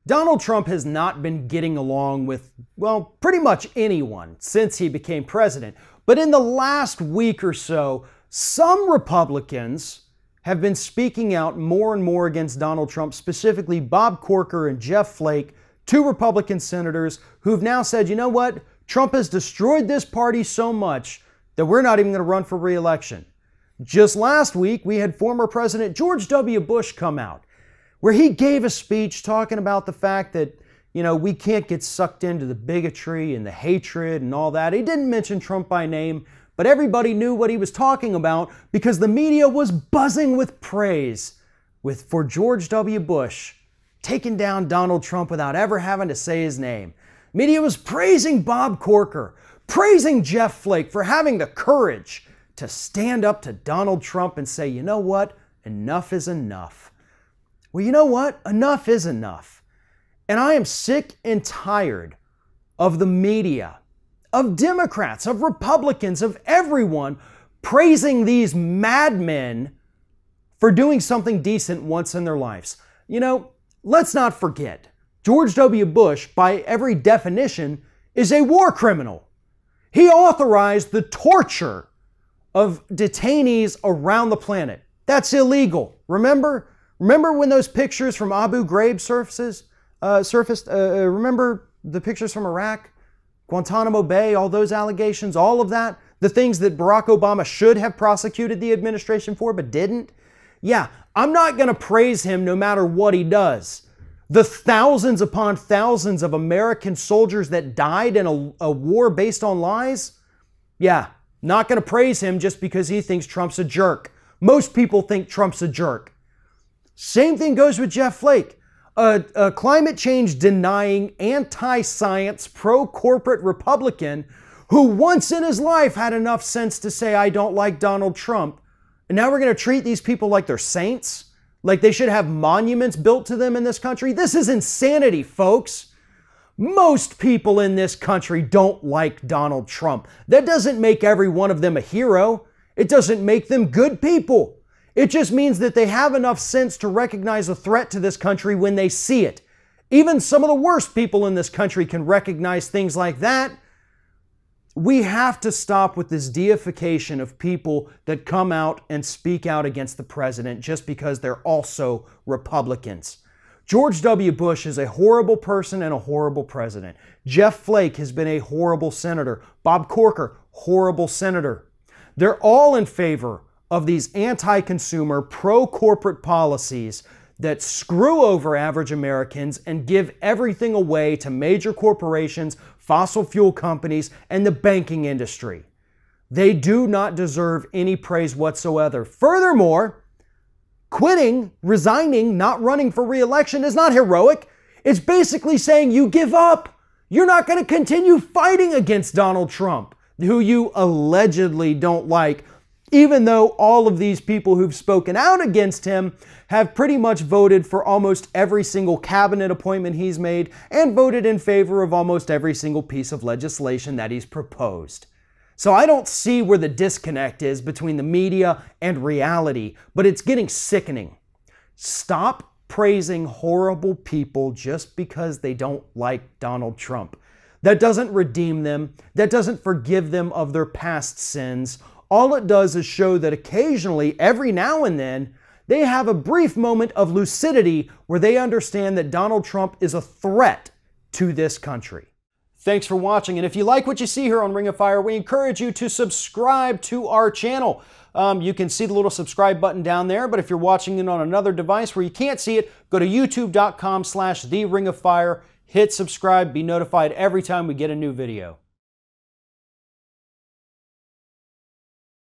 Donald Trump has not been getting along with, well, pretty much anyone since he became president. But in the last week or so, some Republicans have been speaking out more and more against Donald Trump, specifically Bob Corker and Jeff Flake, two Republican senators who've now said, you know what, Trump has destroyed this party so much that we're not even going to run for re-election. Just last week, we had former President George W. Bush come out, where he gave a speech talking about the fact that, you know, we can't get sucked into the bigotry and the hatred and all that. He didn't mention Trump by name, but everybody knew what he was talking about because the media was buzzing with praise for George W. Bush taking down Donald Trump without ever having to say his name. Media was praising Bob Corker, praising Jeff Flake for having the courage to stand up to Donald Trump and say, you know what, enough is enough. Well, you know what? Enough is enough. And I am sick and tired of the media, of Democrats, of Republicans, of everyone praising these madmen for doing something decent once in their lives. You know, let's not forget, George W. Bush, by every definition, is a war criminal. He authorized the torture of detainees around the planet. That's illegal. Remember when those pictures from Abu Ghraib surfaced? Remember the pictures from Iraq? Guantanamo Bay, all those allegations, all of that? The things that Barack Obama should have prosecuted the administration for but didn't? Yeah, I'm not going to praise him no matter what he does. The thousands upon thousands of American soldiers that died in a war based on lies? Yeah, not going to praise him just because he thinks Trump's a jerk. Most people think Trump's a jerk. Same thing goes with Jeff Flake, a climate change denying, anti-science, pro-corporate Republican who once in his life had enough sense to say, I don't like Donald Trump. And now we're going to treat these people like they're saints? Like they should have monuments built to them in this country? This is insanity, folks. Most people in this country don't like Donald Trump. That doesn't make every one of them a hero. It doesn't make them good people. It just means that they have enough sense to recognize a threat to this country when they see it. Even some of the worst people in this country can recognize things like that. We have to stop with this deification of people that come out and speak out against the president just because they're also Republicans. George W. Bush is a horrible person and a horrible president. Jeff Flake has been a horrible senator. Bob Corker, horrible senator. They're all in favor of these anti-consumer, pro-corporate policies that screw over average Americans and give everything away to major corporations, fossil fuel companies, and the banking industry. They do not deserve any praise whatsoever. Furthermore, quitting, resigning, not running for re-election is not heroic. It's basically saying you give up. You're not going to continue fighting against Donald Trump, who you allegedly don't like, even though all of these people who've spoken out against him have pretty much voted for almost every single cabinet appointment he's made and voted in favor of almost every single piece of legislation that he's proposed. So I don't see where the disconnect is between the media and reality, but it's getting sickening. Stop praising horrible people just because they don't like Donald Trump. That doesn't redeem them. That doesn't forgive them of their past sins. All it does is show that occasionally, every now and then, they have a brief moment of lucidity where they understand that Donald Trump is a threat to this country. Thanks for watching, and if you like what you see here on Ring of Fire, we encourage you to subscribe to our channel. You can see the little subscribe button down there, but if you're watching it on another device where you can't see it, go to youtube.com/TheRingOfFire, hit subscribe, be notified every time we get a new video.